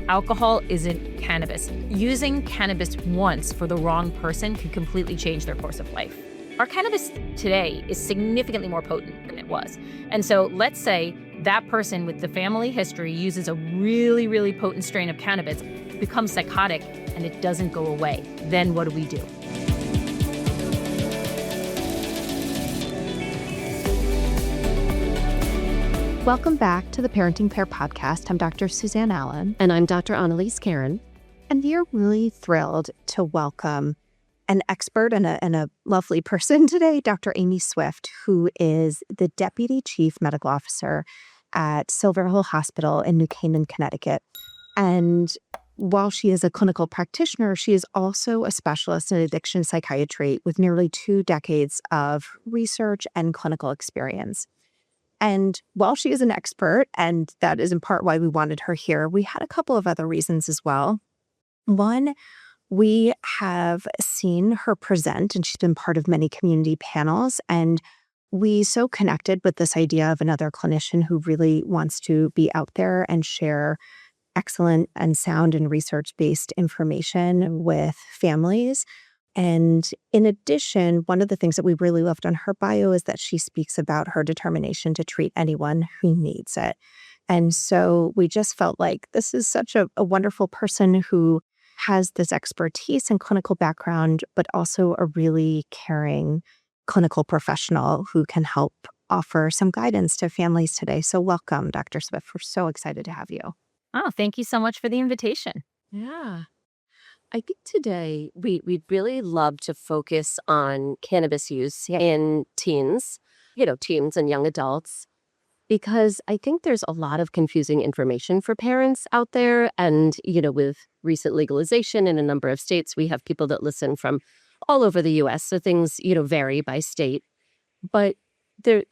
alcohol isn't cannabis. Using cannabis once for the wrong person can completely change their course of life. Our cannabis today is significantly more potent than it was. And so let's say that person with the family history uses a really, really potent strain of cannabis, becomes psychotic, and it doesn't go away. Then what do we do? Welcome back to the Parenting Pair podcast. I'm Dr. Suzanne Allen. And I'm Dr. Annalise Caron. And we are really thrilled to welcome an expert and a lovely person today, Dr. Amy Swift, who is the Deputy Chief Medical Officer at Silver Hill Hospital in New Canaan, Connecticut. And while she is a clinical practitioner, she is also a specialist in addiction psychiatry with nearly 2 decades of research and clinical experience. And while she is an expert, and that is in part why we wanted her here, we had a couple of other reasons as well. One, we have seen her present, and she's been part of many community panels, and we so connected with this idea of another clinician who really wants to be out there and share excellent and sound and research-based information with families. And in addition, one of the things that we really loved on her bio is that she speaks about her determination to treat anyone who needs it. And so we just felt like this is such a wonderful person who has this expertise and clinical background, but also a really caring clinical professional who can help offer some guidance to families today. So welcome, Dr. Swift. We're so excited to have you. Oh, thank you so much for the invitation. Yeah. I think today we'd really love to focus on cannabis use in teens, teens and young adults, because I think there's a lot of confusing information for parents out there. And, with recent legalization in a number of states, we have people that listen from all over the U.S. So things, vary by state. But there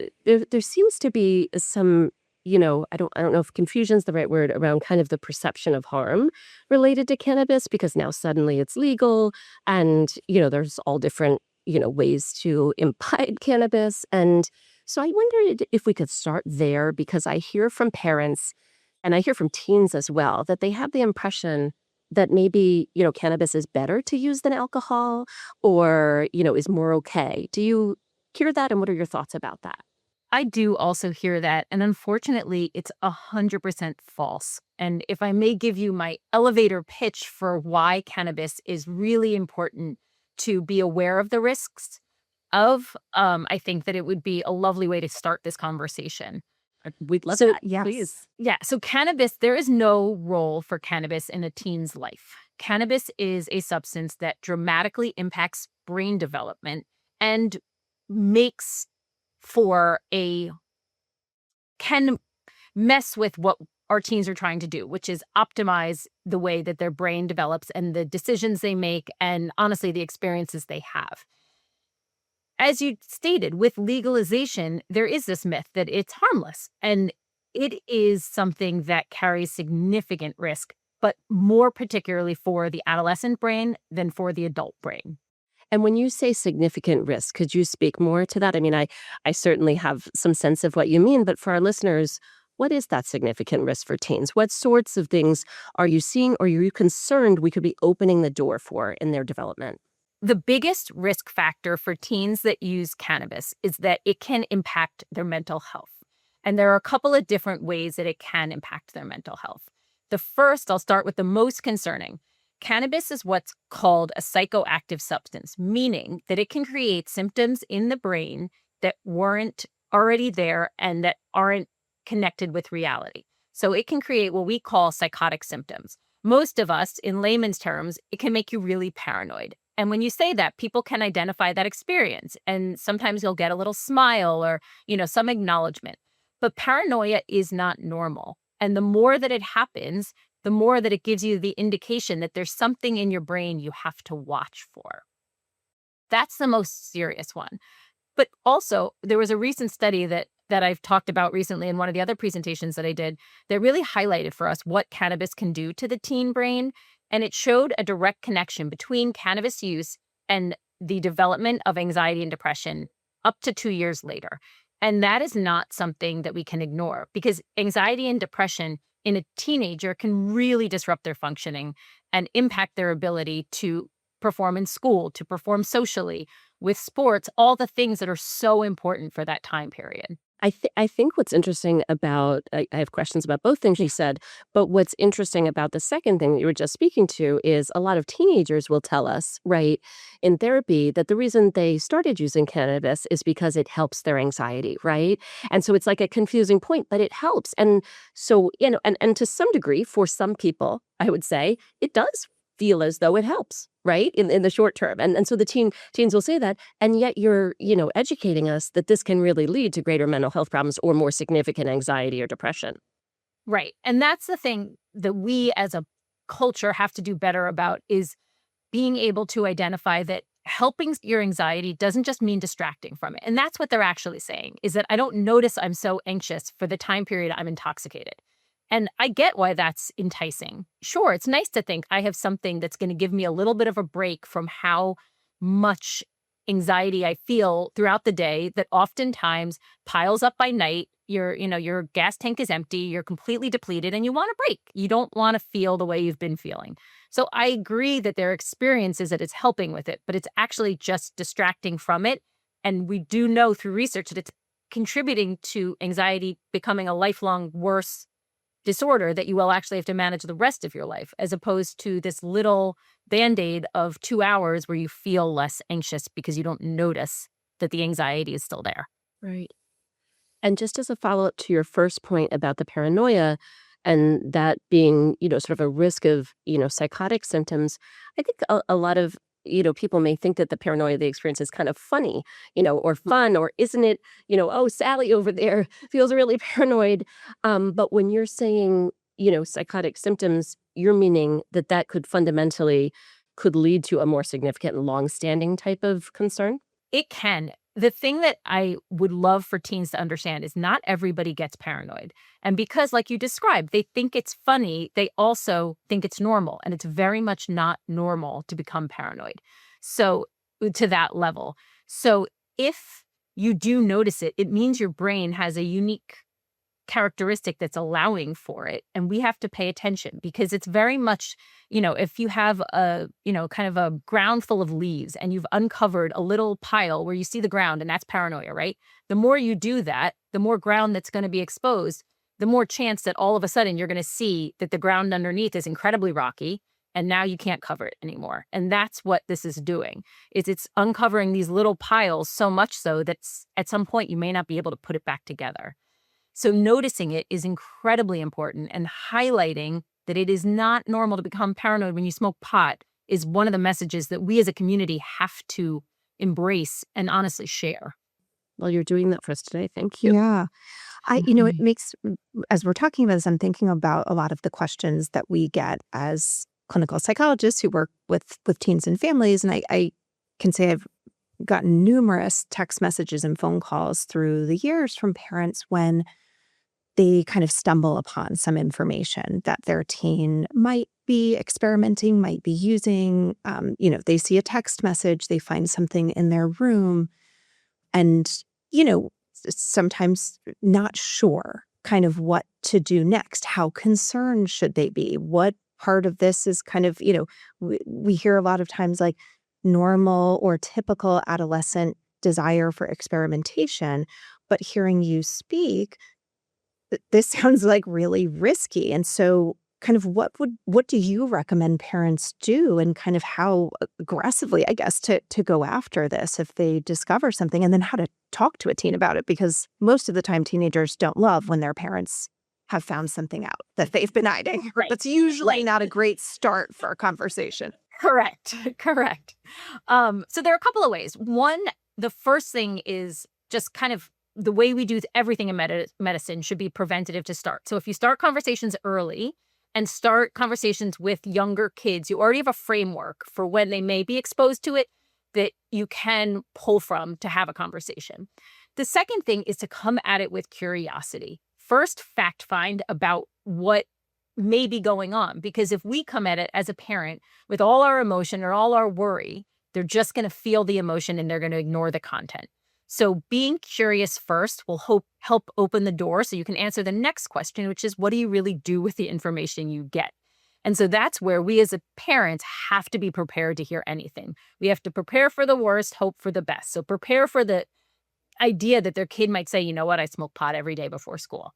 seems to be some I don't know if confusion is the right word around kind of the perception of harm related to cannabis, because now suddenly it's legal and, there's all different, ways to imbibe cannabis. And so I wondered if we could start there, because I hear from parents and I hear from teens as well that they have the impression that maybe, cannabis is better to use than alcohol or, is more okay. Do you hear that? And what are your thoughts about that? I do also hear that, and unfortunately, it's 100% false. And if I may give you my elevator pitch for why cannabis is really important to be aware of the risks of, I think that it would be a lovely way to start this conversation. We'd love that. Yes. Please. Yeah, so cannabis, there is no role for cannabis in a teen's life. Cannabis is a substance that dramatically impacts brain development and can mess with what our teens are trying to do, which is optimize the way that their brain develops and the decisions they make and honestly the experiences they have. As you stated, with legalization, there is this myth that it's harmless, and it is something that carries significant risk, but more particularly for the adolescent brain than for the adult brain. And when you say significant risk, could you speak more to that? I mean, I certainly have some sense of what you mean, but for our listeners, what is that significant risk for teens? What sorts of things are you seeing, or are you concerned we could be opening the door for in their development? The biggest risk factor for teens that use cannabis is that it can impact their mental health. And there are a couple of different ways that it can impact their mental health. The first, I'll start with the most concerning. Cannabis is what's called a psychoactive substance, meaning that it can create symptoms in the brain that weren't already there and that aren't connected with reality. So it can create what we call psychotic symptoms. Most of us, in layman's terms, it can make you really paranoid. And when you say that, people can identify that experience. And sometimes you'll get a little smile or, some acknowledgement. But paranoia is not normal. And the more that it happens, the more that it gives you the indication that there's something in your brain you have to watch for. That's the most serious one. But also, there was a recent study that I've talked about recently in one of the other presentations that I did that really highlighted for us what cannabis can do to the teen brain. And it showed a direct connection between cannabis use and the development of anxiety and depression up to 2 years later. And that is not something that we can ignore, because anxiety and depression in a teenager can really disrupt their functioning and impact their ability to perform in school, to perform socially, with sports, all the things that are so important for that time period. I think what's interesting about I have questions about both things you said, but what's interesting about the second thing that you were just speaking to is a lot of teenagers will tell us, right, in therapy that the reason they started using cannabis is because it helps their anxiety, right? And so it's like a confusing point, but it helps. And so, and to some degree, for some people, I would say, it does feel as though it helps, right? In the short term. And so the teens will say that, and yet you're, educating us that this can really lead to greater mental health problems or more significant anxiety or depression. Right. And that's the thing that we as a culture have to do better about is being able to identify that helping your anxiety doesn't just mean distracting from it. And that's what they're actually saying is that I don't notice I'm so anxious for the time period I'm intoxicated. And I get why that's enticing. Sure, it's nice to think I have something that's going to give me a little bit of a break from how much anxiety I feel throughout the day that oftentimes piles up by night. Your gas tank is empty, you're completely depleted, and you want a break. You don't want to feel the way you've been feeling. So I agree that their experience is that it's helping with it, but it's actually just distracting from it. And we do know through research that it's contributing to anxiety becoming a lifelong worse disorder that you will actually have to manage the rest of your life, as opposed to this little Band-Aid of 2 hours where you feel less anxious because you don't notice that the anxiety is still there. Right. And just as a follow-up to your first point about the paranoia and that being, sort of a risk of, psychotic symptoms, I think a lot of, people may think that the paranoia they experience is kind of funny, or fun, or isn't it, oh, Sally over there feels really paranoid. But when you're saying, psychotic symptoms, you're meaning that that could lead to a more significant and long-standing type of concern? It can. The thing that I would love for teens to understand is not everybody gets paranoid. And because, like you described, they think it's funny, they also think it's normal. And it's very much not normal to become paranoid. So, to that level. So, if you do notice it, it means your brain has a unique characteristic that's allowing for it. And we have to pay attention because it's very much, if you have a, kind of a ground full of leaves and you've uncovered a little pile where you see the ground and that's paranoia, right? The more you do that, the more ground that's going to be exposed, the more chance that all of a sudden you're going to see that the ground underneath is incredibly rocky and now you can't cover it anymore. And that's what this is doing, is it's uncovering these little piles so much so that at some point you may not be able to put it back together. So noticing it is incredibly important, and highlighting that it is not normal to become paranoid when you smoke pot is one of the messages that we as a community have to embrace and honestly share. Well, you're doing that for us today. Thank you. Yeah. It Mhm. makes, as we're talking about this, I'm thinking about a lot of the questions that we get as clinical psychologists who work with teens and families. And I can say I've gotten numerous text messages and phone calls through the years from parents when they kind of stumble upon some information that their teen might be experimenting, might be using. They see a text message, they find something in their room, and, sometimes not sure kind of what to do next. How concerned should they be? What part of this is kind of, we hear a lot of times like normal or typical adolescent desire for experimentation, but hearing you speak, this sounds like really risky. And so kind of what do you recommend parents do, and kind of how aggressively, I guess, to go after this if they discover something, and then how to talk to a teen about it? Because most of the time teenagers don't love when their parents have found something out that they've been hiding. Right. That's usually Right. not a great start for a conversation. Correct. Correct. So there are a couple of ways. One, the first thing is just kind of the way we do everything in medicine should be preventative to start. So if you start conversations early and start conversations with younger kids, you already have a framework for when they may be exposed to it that you can pull from to have a conversation. The second thing is to come at it with curiosity. First, fact find about what may be going on. Because if we come at it as a parent with all our emotion or all our worry, they're just going to feel the emotion and they're going to ignore the content. So being curious first will help open the door so you can answer the next question, which is, what do you really do with the information you get? And so that's where we as a parents have to be prepared to hear anything. We have to prepare for the worst, hope for the best. So prepare for the idea that their kid might say, you know what, I smoke pot every day before school.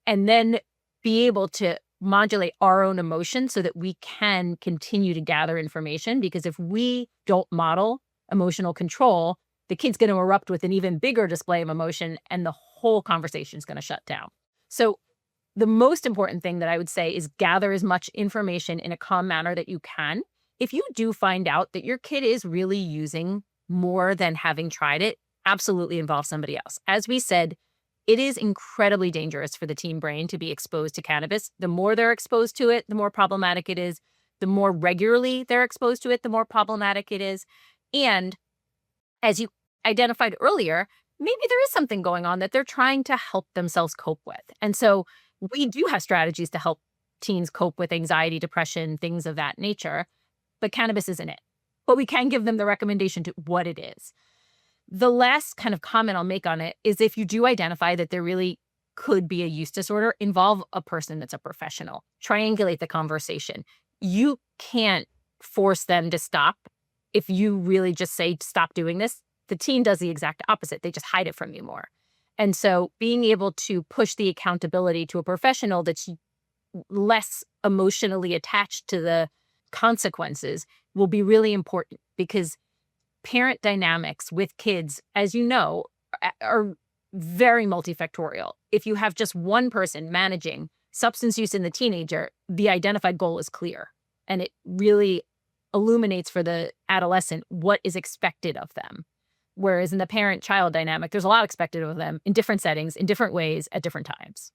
And then be able to modulate our own emotions so that we can continue to gather information. Because if we don't model emotional control, the kid's going to erupt with an even bigger display of emotion and the whole conversation is going to shut down. So the most important thing that I would say is gather as much information in a calm manner that you can. If you do find out that your kid is really using more than having tried it, absolutely involve somebody else. As we said, it is incredibly dangerous for the teen brain to be exposed to cannabis. The more they're exposed to it, the more problematic it is. The more regularly they're exposed to it, the more problematic it is. And as you identified earlier, maybe there is something going on that they're trying to help themselves cope with. And so we do have strategies to help teens cope with anxiety, depression, things of that nature, but cannabis isn't it. But we can give them the recommendation to what it is. The last kind of comment I'll make on it is if you do identify that there really could be a use disorder, involve a person that's a professional. Triangulate the conversation. You can't force them to stop. If you really just say, stop doing this, the teen does the exact opposite. They just hide it from you more. And so being able to push the accountability to a professional that's less emotionally attached to the consequences will be really important, because parent dynamics with kids, as you know, are very multifactorial. If you have just one person managing substance use in the teenager, the identified goal is clear. And it really illuminates for the adolescent what is expected of them. Whereas in the parent-child dynamic, there's a lot expected of them in different settings, in different ways, at different times.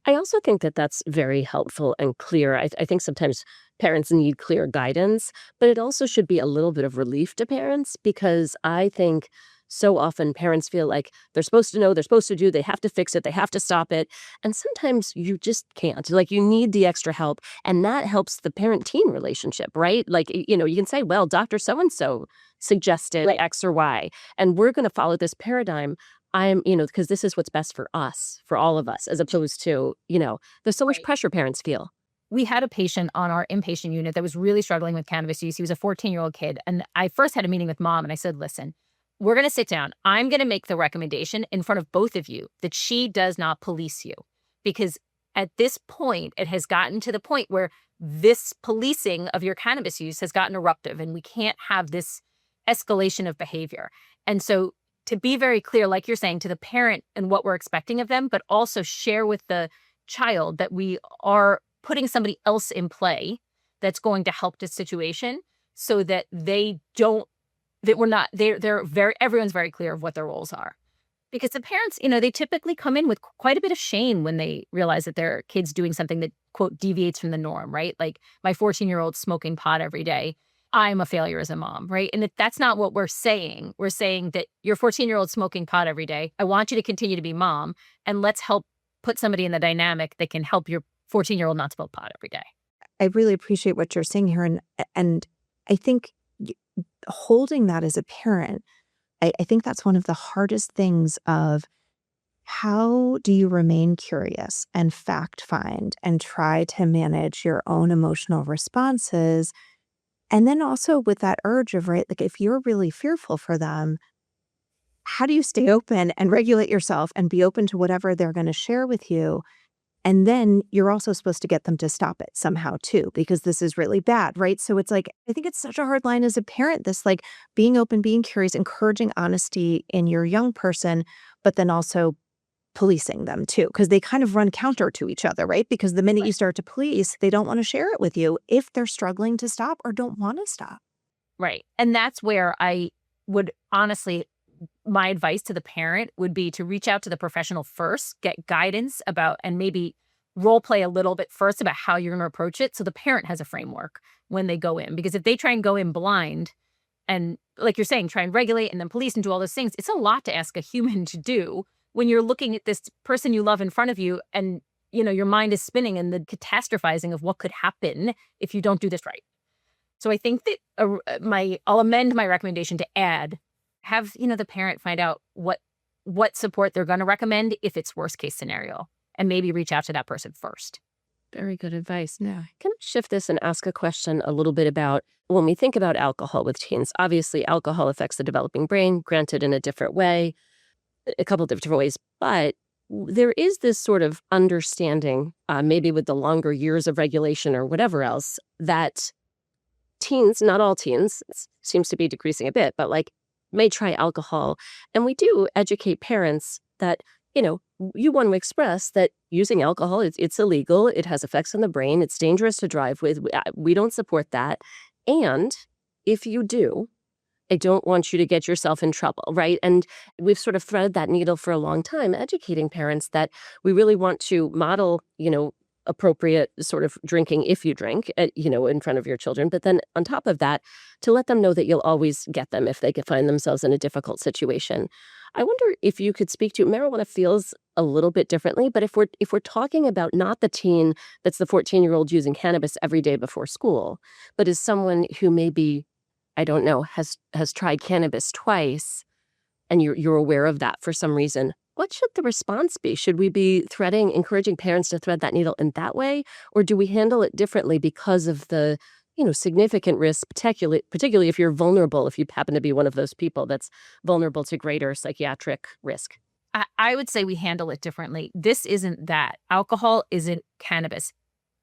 I also think that that's very helpful and clear. I think sometimes parents need clear guidance, but it also should be a little bit of relief to parents, because I think so often parents feel like they're supposed to know, they're supposed to do, they have to fix it, they have to stop it. And sometimes you just can't. Like, you need the extra help, and that helps the parent-teen relationship, right? Like, you know, you can say, well, Dr. So-and-so suggested Right. X or Y, and we're going to follow this paradigm. Because this is what's best for us, for all of us, as opposed to, there's so much Right. pressure parents feel. We had a patient on our inpatient unit that was really struggling with cannabis use. He was a 14-year-old kid. And I first had a meeting with mom and I said, listen, we're going to sit down. I'm going to make the recommendation in front of both of you that she does not police you. Because at this point, it has gotten to the point where this policing of your cannabis use has gotten eruptive, and we can't have this escalation of behavior. And so to be very clear, like you're saying, to the parent and what we're expecting of them, but also share with the child that we are putting somebody else in play that's going to help the situation, so that everyone's very clear of what their roles are. Because the parents, they typically come in with quite a bit of shame when they realize that their kid's doing something that, quote, deviates from the norm, right? Like, my 14-year-old smoking pot every day. I'm a failure as a mom, right? And that's not what we're saying. We're saying that your 14-year-old smoking pot every day, I want you to continue to be mom, and let's help put somebody in the dynamic that can help your 14-year-old not smoke pot every day. I really appreciate what you're saying here. And I think holding that as a parent, I think that's one of the hardest things of how do you remain curious and fact find and try to manage your own emotional responses. And then also with that urge of, right, like, if you're really fearful for them, how do you stay open and regulate yourself and be open to whatever they're going to share with you? And then you're also supposed to get them to stop it somehow too, because this is really bad, right? So it's like, I think it's such a hard line as a parent, this like being open, being curious, encouraging honesty in your young person, but then also policing them too, because they kind of run counter to each other, right? Because the minute you start to police, they don't want to share it with you if they're struggling to stop or don't want to stop. Right. And that's where I would honestly, my advice to the parent would be to reach out to the professional first, get guidance about, and maybe role play a little bit first about how you're going to approach it, so the parent has a framework when they go in. Because if they try and go in blind and, like you're saying, try and regulate and then police and do all those things, it's a lot to ask a human to do when you're looking at this person you love in front of you, and your mind is spinning and the catastrophizing of what could happen if you don't do this right. So I think that I'll amend my recommendation to add have, the parent find out what support they're going to recommend if it's worst case scenario, and maybe reach out to that person first. Very good advice. Yeah. Can I shift this and ask a question a little bit about when we think about alcohol with teens? Obviously, alcohol affects the developing brain, granted in a different way, a couple of different ways, but there is this sort of understanding, maybe with the longer years of regulation or whatever else, that teens, not all teens, it seems to be decreasing a bit, but like may try alcohol. And we do educate parents that, you want to express that using alcohol, it's illegal. It has effects on the brain. It's dangerous to drive with. We don't support that. And if you do, I don't want you to get yourself in trouble, right? And we've sort of threaded that needle for a long time, educating parents that we really want to model, appropriate sort of drinking if you drink, in front of your children. But then on top of that, to let them know that you'll always get them if they could find themselves in a difficult situation. I wonder if you could speak to marijuana feels a little bit differently, but if we're talking about not the teen that's the 14-year-old using cannabis every day before school, but is someone who maybe, I don't know, has tried cannabis twice, and you're aware of that for some reason, what should the response be? Should we be encouraging parents to thread that needle in that way? Or do we handle it differently because of the, significant risk, particularly if you're vulnerable, if you happen to be one of those people that's vulnerable to greater psychiatric risk? I would say we handle it differently. This isn't that. Alcohol isn't cannabis.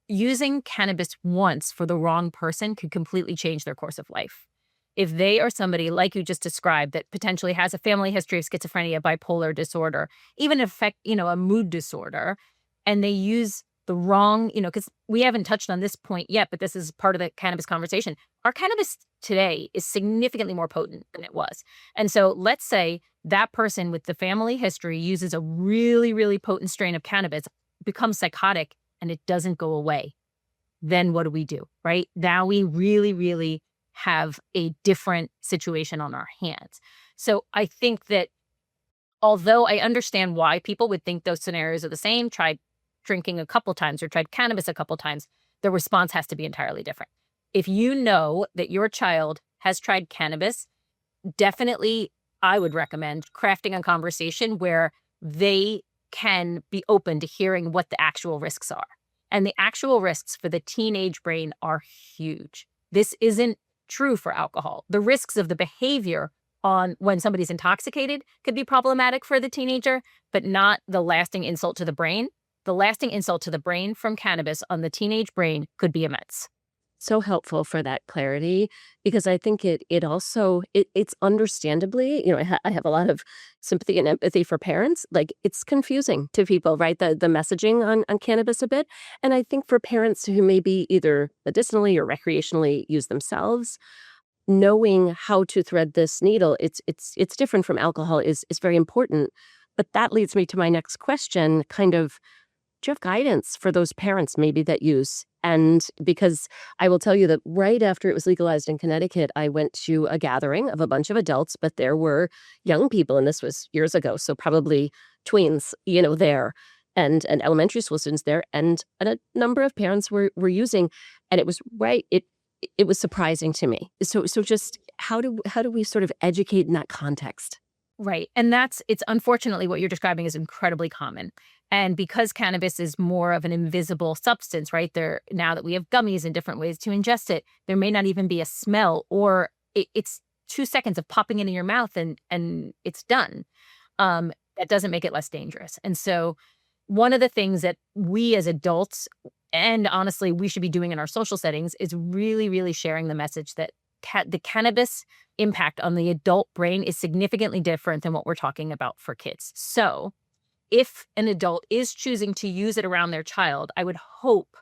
Using cannabis once for the wrong person could completely change their course of life. If they are somebody like you just described that potentially has a family history of schizophrenia, bipolar disorder, even a mood disorder, and they use the wrong, because we haven't touched on this point yet, but this is part of the cannabis conversation. Our cannabis today is significantly more potent than it was. And so let's say that person with the family history uses a really, really potent strain of cannabis, becomes psychotic, and it doesn't go away. Then what do? Right? Now we really, really have a different situation on our hands. So I think that although I understand why people would think those scenarios are the same, tried drinking a couple times or tried cannabis a couple times, the response has to be entirely different. If you know that your child has tried cannabis, definitely I would recommend crafting a conversation where they can be open to hearing what the actual risks are. And the actual risks for the teenage brain are huge. This isn't true for alcohol. The risks of the behavior on when somebody's intoxicated could be problematic for the teenager, but not the lasting insult to the brain. The lasting insult to the brain from cannabis on the teenage brain could be immense. So helpful for that clarity, because I think it's understandably, I have a lot of sympathy and empathy for parents. Like, it's confusing to people, right? The messaging on cannabis a bit. And I think for parents who maybe either medicinally or recreationally use themselves, knowing how to thread this needle, it's different from alcohol is very important. But that leads me to my next question, kind of, do you have guidance for those parents maybe that use? And because I will tell you that right after it was legalized in Connecticut, I went to a gathering of a bunch of adults, but there were young people, and this was years ago, so probably tweens, there, and elementary school students there, and a number of parents were using, and it was it was surprising to me. So just how do we sort of educate in that context? Right. And it's unfortunately what you're describing is incredibly common. And because cannabis is more of an invisible substance, right? Now that we have gummies and different ways to ingest it, there may not even be a smell, or it's 2 seconds of popping into your mouth and it's done. That doesn't make it less dangerous. And so one of the things that we as adults, and honestly, we should be doing in our social settings, is really, really sharing the message that the cannabis impact on the adult brain is significantly different than what we're talking about for kids. So if an adult is choosing to use it around their child, I would hope,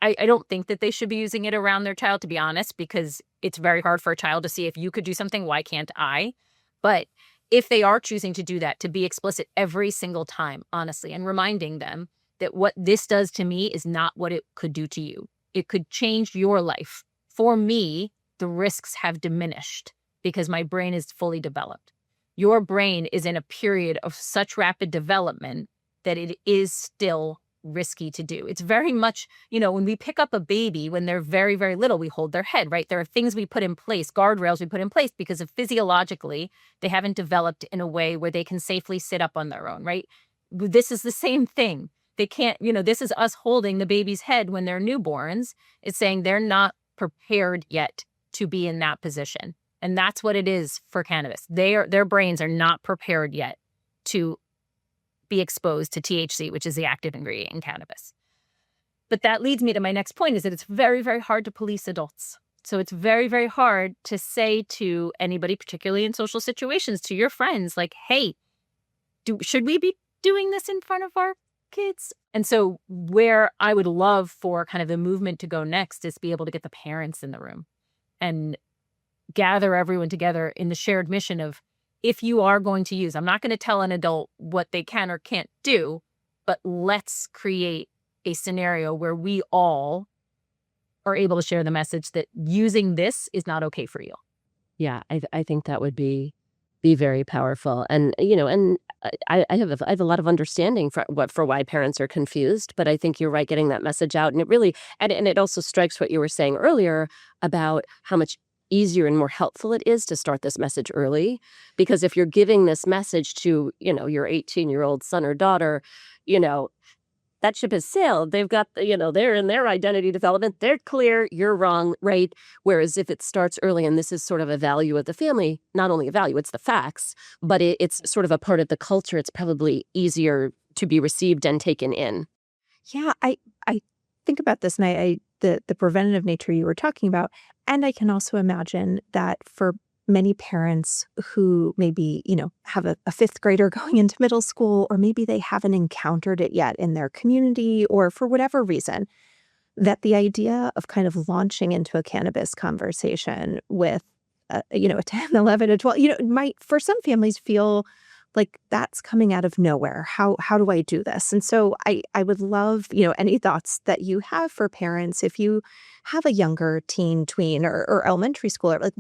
I don't think that they should be using it around their child, to be honest, because it's very hard for a child to see, if you could do something, why can't I? But if they are choosing to do that, to be explicit every single time, honestly, and reminding them that what this does to me is not what it could do to you. It could change your life. For me, the risks have diminished because my brain is fully developed. Your brain is in a period of such rapid development that it is still risky to do. It's very much, when we pick up a baby, when they're very, very little, we hold their head, right? There are things we put in place, guardrails we put in place because of physiologically, they haven't developed in a way where they can safely sit up on their own, right? This is the same thing. They can't, this is us holding the baby's head when they're newborns. It's saying they're not prepared yet to be in that position. And that's what it is for cannabis. Their brains are not prepared yet to be exposed to THC, which is the active ingredient in cannabis. But that leads me to my next point, is that it's very, very hard to police adults. So it's very, very hard to say to anybody, particularly in social situations, to your friends, like, hey, should we be doing this in front of our kids? And so where I would love for kind of the movement to go next is be able to get the parents in the room and gather everyone together in the shared mission of, if you are going to use, I'm not going to tell an adult what they can or can't do, but let's create a scenario where we all are able to share the message that using this is not okay for you. Yeah, I think that would be very powerful. And, and I have a lot of understanding for why parents are confused, but I think you're right, getting that message out. And it really, and it also strikes what you were saying earlier about how much easier and more helpful it is to start this message early. Because if you're giving this message to, your 18-year-old son or daughter, that ship has sailed. They've got, they're in their identity development. They're clear. You're wrong, right? Whereas if it starts early, and this is sort of a value of the family, not only a value, it's the facts, but it's sort of a part of the culture. It's probably easier to be received and taken in. Yeah, I think about this, and the preventative nature you were talking about, and I can also imagine that for many parents who maybe, have a fifth grader going into middle school, or maybe they haven't encountered it yet in their community, or for whatever reason, that the idea of kind of launching into a cannabis conversation with, a 10, 11, or 12, might, for some families, feel like that's coming out of nowhere. How do I do this? And so I would love, any thoughts that you have for parents if you have a younger teen, tween, or elementary schooler, like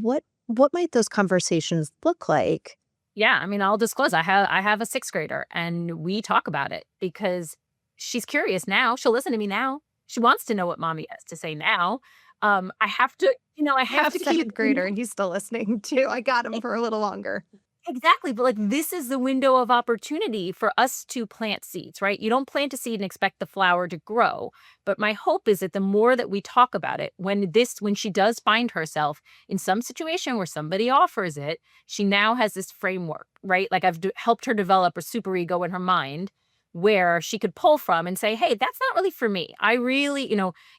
what might those conversations look like? Yeah, I mean, I'll disclose. I have a sixth grader, and we talk about it because she's curious now. She'll listen to me now. She wants to know what mommy has to say now. I have to, I have to keep second grader, and he's still listening too. I got him for a little longer. Exactly. But this is the window of opportunity for us to plant seeds, right? You don't plant a seed and expect the flower to grow. But my hope is that the more that we talk about it, when she does find herself in some situation where somebody offers it, she now has this framework, right? Like I've helped her develop a superego in her mind where she could pull from and say, hey, that's not really for me. I really,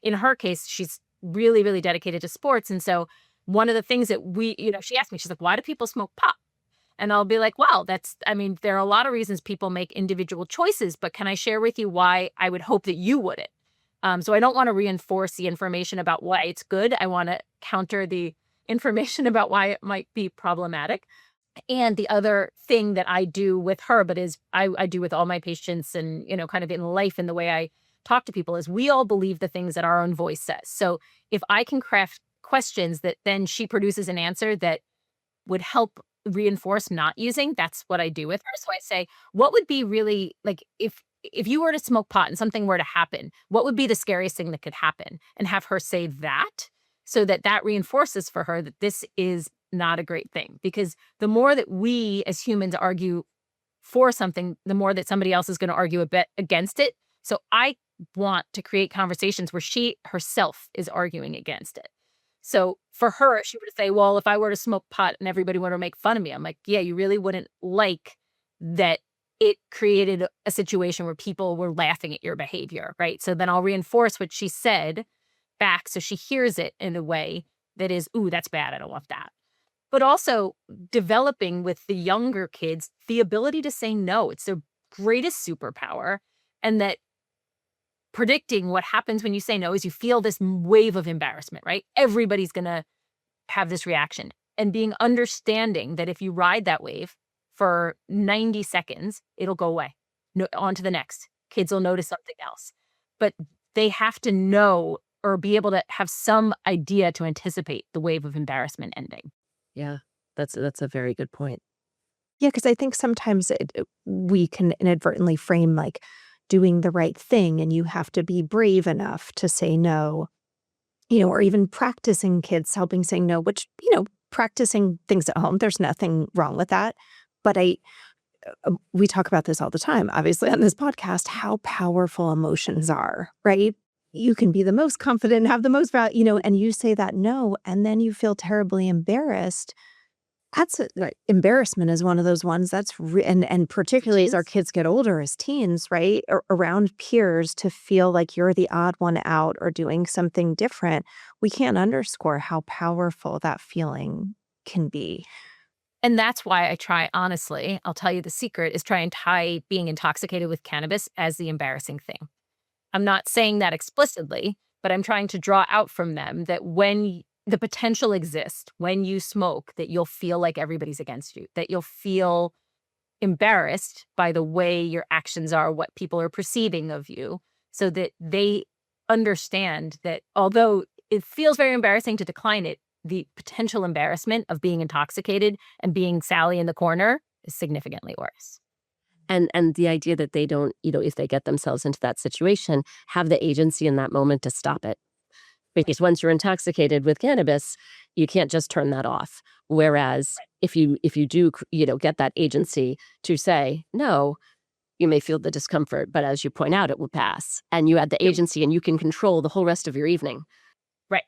in her case, she's really, really dedicated to sports. And so one of the things that she asked me, she's like, why do people smoke pot? And I'll be like, wow, there are a lot of reasons people make individual choices, but can I share with you why I would hope that you wouldn't? So I don't want to reinforce the information about why it's good. I want to counter the information about why it might be problematic. And the other thing that I do with her, but I do with all my patients and, kind of in life and the way I talk to people, is we all believe the things that our own voice says. So if I can craft questions that then she produces an answer that would help reinforce not using, that's what I do with her. So I say, what would be really, like, if you were to smoke pot and something were to happen, what would be the scariest thing that could happen? And have her say that, so that reinforces for her that this is not a great thing. Because the more that we as humans argue for something, the more that somebody else is going to argue a bit against it. So I want to create conversations where she herself is arguing against it. So for her, she would say, well, if I were to smoke pot and everybody were to make fun of me, I'm like, yeah, you really wouldn't like that it created a situation where people were laughing at your behavior, right? So then I'll reinforce what she said back so she hears it in a way that is, ooh, that's bad. I don't want that. But also developing with the younger kids the ability to say no. It's their greatest superpower. And that predicting what happens when you say no is you feel this wave of embarrassment, right? Everybody's going to have this reaction. And being understanding that if you ride that wave for 90 seconds, it'll go away. No, on to the next. Kids will notice something else. But they have to know or be able to have some idea to anticipate the wave of embarrassment ending. Yeah, that's a very good point. Yeah, because I think sometimes we can inadvertently frame, like, doing the right thing and you have to be brave enough to say no, or even practicing kids helping say no, which, practicing things at home, there's nothing wrong with that. But we talk about this all the time, obviously, on this podcast, how powerful emotions are, right? You can be the most confident, have the most value, and you say that no, and then you feel terribly embarrassed. Right. Embarrassment is one of those ones that's, and particularly as our kids get older, as teens, right, around peers, to feel like you're the odd one out or doing something different. We can't underscore how powerful that feeling can be. And that's why I try, honestly, I'll tell you the secret, is try and tie being intoxicated with cannabis as the embarrassing thing. I'm not saying that explicitly, but I'm trying to draw out from them that when the potential exists, when you smoke, that you'll feel like everybody's against you, that you'll feel embarrassed by the way your actions are, what people are perceiving of you, so that they understand that although it feels very embarrassing to decline it, the potential embarrassment of being intoxicated and being Sally in the corner is significantly worse. And the idea that they don't, if they get themselves into that situation, have the agency in that moment to stop it. Because once you're intoxicated with cannabis, you can't just turn that off. Whereas if you do, get that agency to say, no, you may feel the discomfort, but as you point out, it will pass. And you had the agency and you can control the whole rest of your evening. Right.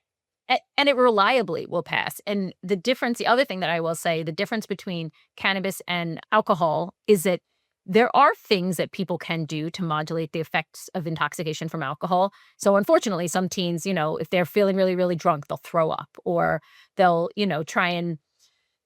And it reliably will pass. And the other thing that I will say, the difference between cannabis and alcohol is that there are things that people can do to modulate the effects of intoxication from alcohol. So unfortunately, some teens, if they're feeling really, really drunk, they'll throw up, or they'll, try and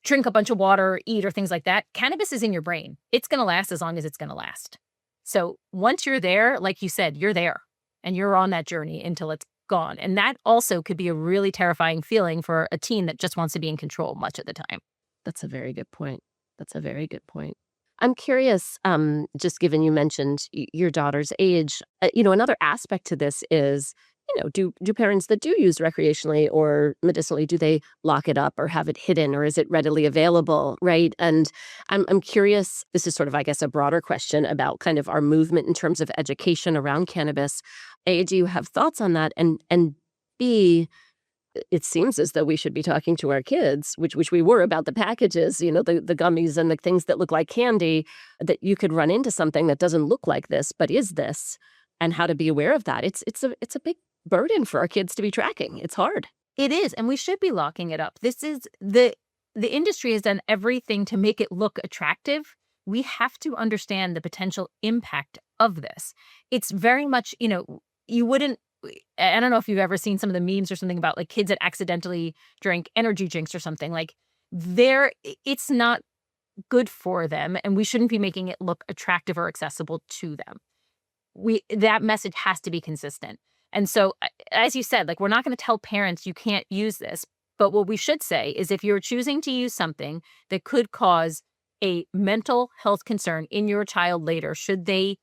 drink a bunch of water or eat or things like that. Cannabis is in your brain. It's going to last as long as it's going to last. So once you're there, like you said, you're there and you're on that journey until it's gone. And that also could be a really terrifying feeling for a teen that just wants to be in control much of the time. That's a very good point. I'm curious, just given you mentioned your daughter's age, another aspect to this is, do parents that do use recreationally or medicinally, do they lock it up or have it hidden, or is it readily available, right? And I'm curious, this is sort of, I guess, a broader question about kind of our movement in terms of education around cannabis. A, do you have thoughts on that? And B, it seems as though we should be talking to our kids, which we were, about the packages, the gummies and the things that look like candy, that you could run into something that doesn't look like this, but is this, and how to be aware of that. It's a big burden for our kids to be tracking. It's hard. It is, and we should be locking it up. This is the industry has done everything to make it look attractive. We have to understand the potential impact of this. It's very much, you wouldn't, I don't know if you've ever seen some of the memes or something about like kids that accidentally drink energy drinks or something. Like it's not good for them, and we shouldn't be making it look attractive or accessible to them. That message has to be consistent. And so, as you said, like, we're not going to tell parents you can't use this, but what we should say is if you're choosing to use something that could cause a mental health concern in your child later, should they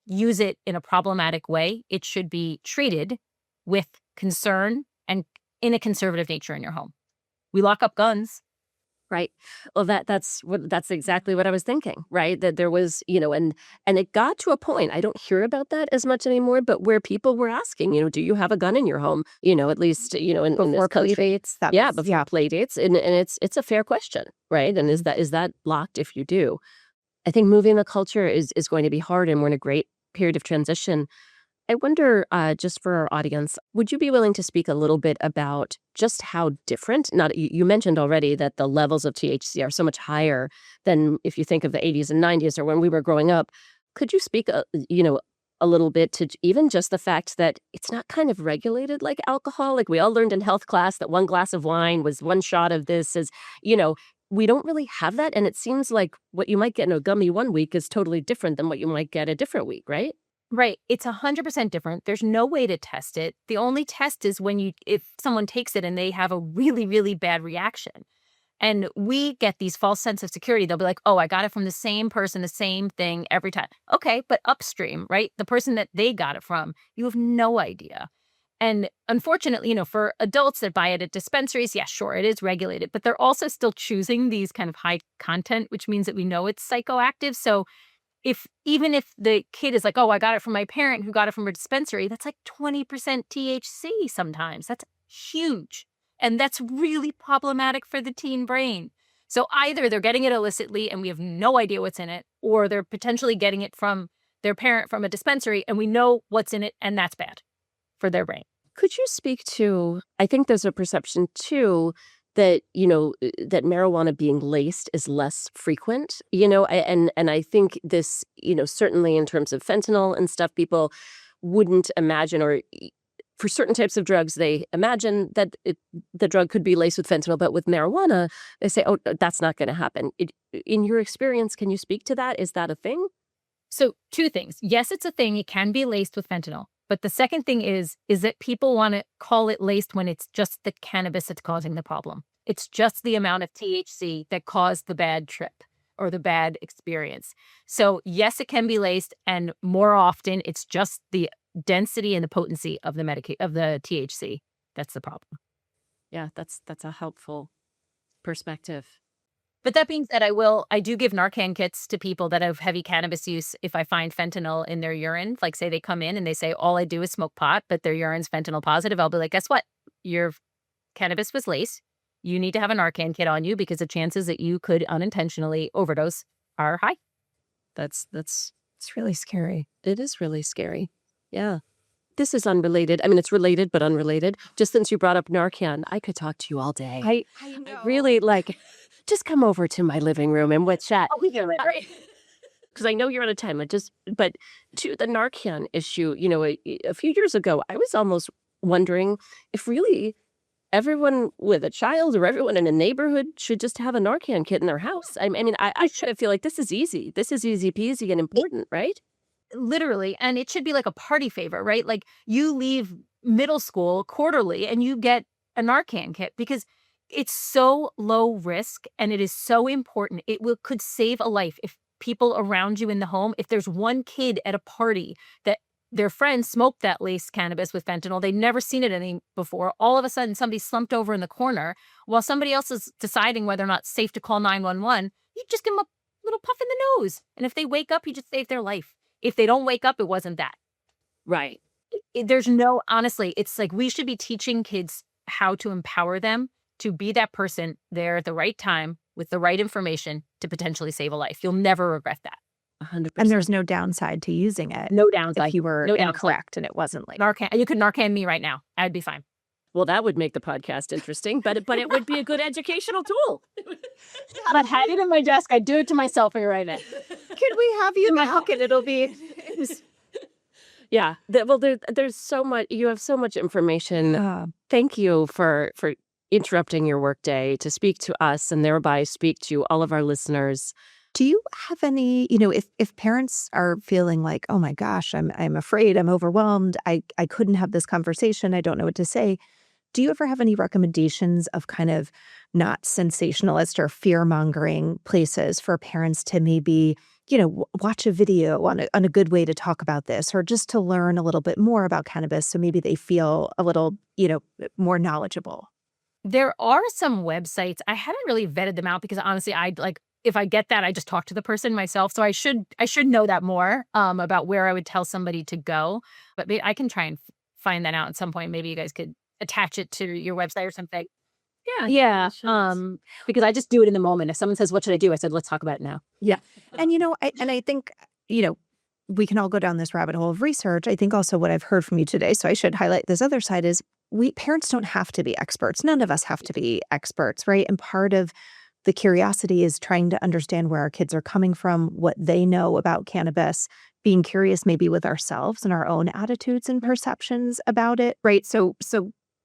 use it in a problematic way, it should be treated with concern and in a conservative nature in your home. We lock up guns. Right. Well, that's exactly what I was thinking, right? That there was, and it got to a point, I don't hear about that as much anymore, but where people were asking, do you have a gun in your home? At least, in Before this country. play dates. Before play dates. And it's a fair question, right? And is that locked if you do? I think moving the culture is going to be hard, and we're in a great period of transition. I wonder, just for our audience, would you be willing to speak a little bit about just how different, you mentioned already that the levels of THC are so much higher than if you think of the 80s and 90s or when we were growing up. Could you speak, a little bit to even just the fact that it's not kind of regulated like alcohol? Like we all learned in health class that one glass of wine was one shot of this, we don't really have that. And it seems like what you might get in a gummy one week is totally different than what you might get a different week, right? Right. It's 100% different. There's no way to test it. The only test is if someone takes it and they have a really, really bad reaction. And we get these false sense of security. They'll be like, oh, I got it from the same person, the same thing every time. Okay, but upstream, right? The person that they got it from, you have no idea. And unfortunately, for adults that buy it at dispensaries, yeah, sure, it is regulated, but they're also still choosing these kind of high content, which means that we know it's psychoactive. So even if the kid is like, oh, I got it from my parent who got it from a dispensary, that's like 20% THC sometimes. That's huge. And that's really problematic for the teen brain. So either they're getting it illicitly and we have no idea what's in it, or they're potentially getting it from their parent from a dispensary and we know what's in it, and that's bad for their brain. Could you speak to, I think there's a perception too that, that marijuana being laced is less frequent, and I think this, certainly in terms of fentanyl and stuff, people wouldn't imagine, or for certain types of drugs, they imagine that the drug could be laced with fentanyl, but with marijuana, they say, oh, that's not going to happen. In your experience, can you speak to that? Is that a thing? So 2 things. Yes, it's a thing. It can be laced with fentanyl. But the second thing is that people want to call it laced when it's just the cannabis that's causing the problem. It's just the amount of THC that caused the bad trip or the bad experience. So yes, it can be laced, and more often it's just the density and the potency of the THC that's the problem. Yeah, that's a helpful perspective. But that being said, I do give Narcan kits to people that have heavy cannabis use if I find fentanyl in their urine. Like, say they come in and they say, all I do is smoke pot, but their urine's fentanyl positive. I'll be like, guess what? Your cannabis was laced. You need to have a Narcan kit on you because the chances that you could unintentionally overdose are high. It's really scary. It is really scary. Yeah. This is unrelated. I mean, it's related, but unrelated. Just since you brought up Narcan, I could talk to you all day. I know. I really just come over to my living room and we'll chat. I'll be there later. Because I know you're out of time. But to the Narcan issue, a few years ago, I was almost wondering if really everyone with a child or everyone in a neighborhood should just have a Narcan kit in their house. I mean, I feel like this is easy. This is easy peasy and important, right? Literally. And it should be like a party favor, right? Like, you leave middle school quarterly and you get a Narcan kit because it's so low risk and it is so important. Could save a life if people around you in the home, if there's one kid at a party that their friends smoked that laced cannabis with fentanyl, they'd never seen it any before. All of a sudden, somebody slumped over in the corner while somebody else is deciding whether or not it's safe to call 911. You just give them a little puff in the nose. And if they wake up, you just save their life. If they don't wake up, it wasn't that. Right. Honestly, it's like we should be teaching kids how to empower them to be that person there at the right time with the right information to potentially save a life. You'll never regret that. 100%. And there's no downside to using it. No downside. If you were incorrect and it wasn't like Narcan. You could Narcan me right now. I'd be fine. Well, that would make the podcast interesting, but it would be a good educational tool. I'd hide it in my desk. I'd do it to myself right now. could we have you back and it'll be Yeah. There's so much. You have so much information. Thank you for interrupting your workday to speak to us and thereby speak to all of our listeners. Do you have any, if parents are feeling like, oh my gosh, I'm afraid, I'm overwhelmed, I couldn't have this conversation, I don't know what to say. Do you ever have any recommendations of kind of not sensationalist or fear-mongering places for parents to maybe, watch a video on a good way to talk about this, or just to learn a little bit more about cannabis so maybe they feel a little, more knowledgeable? There are some websites. I haven't really vetted them out because honestly, if I get that, I just talk to the person myself. So I should know that more about where I would tell somebody to go. But I can try and find that out at some point. Maybe you guys could attach it to your website or something. Yeah. Because I just do it in the moment. If someone says, "What should I do?" I said, "Let's talk about it now." Yeah. And I think we can all go down this rabbit hole of research. I think also what I've heard from you today, so I should highlight this other side, is parents don't have to be experts. None of us have to be experts, right? And part of the curiosity is trying to understand where our kids are coming from, what they know about cannabis, being curious maybe with ourselves and our own attitudes and perceptions about it, right? So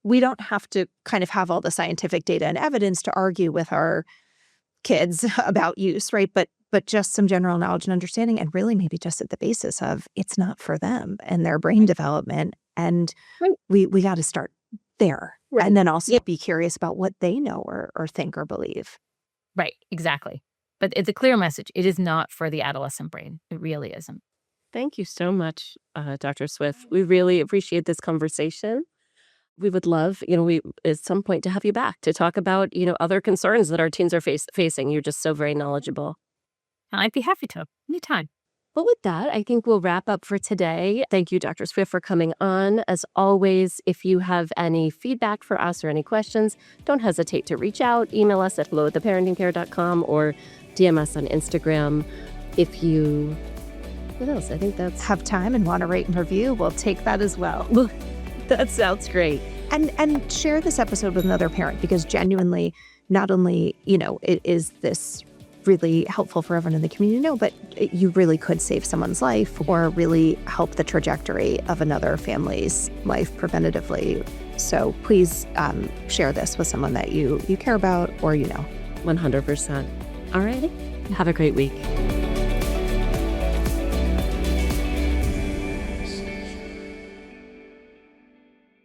we don't have to kind of have all the scientific data and evidence to argue with our kids about use, right? But just some general knowledge and understanding, and really maybe just at the basis of it's not for them and their brain development. And we got to start there. Right. And then also be curious about what they know or think or believe. Right, exactly. But it's a clear message. It is not for the adolescent brain. It really isn't. Thank you so much, Dr. Swift. We really appreciate this conversation. We would love, at some point to have you back to talk about, other concerns that our teens are facing. You're just so very knowledgeable. I'd be happy to anytime. But with that, I think we'll wrap up for today. Thank you, Dr. Swift, for coming on. As always, if you have any feedback for us or any questions, don't hesitate to reach out. Email us at hello@theparentingcare.com or DM us on Instagram. If you, what else? I think that's... Have time and want to rate and review, we'll take that as well. That sounds great. And share this episode with another parent, because genuinely, not only, it is this really helpful for everyone in the community to know, but you really could save someone's life or really help the trajectory of another family's life preventatively. So please share this with someone that you care about or 100%. All righty. Have a great week.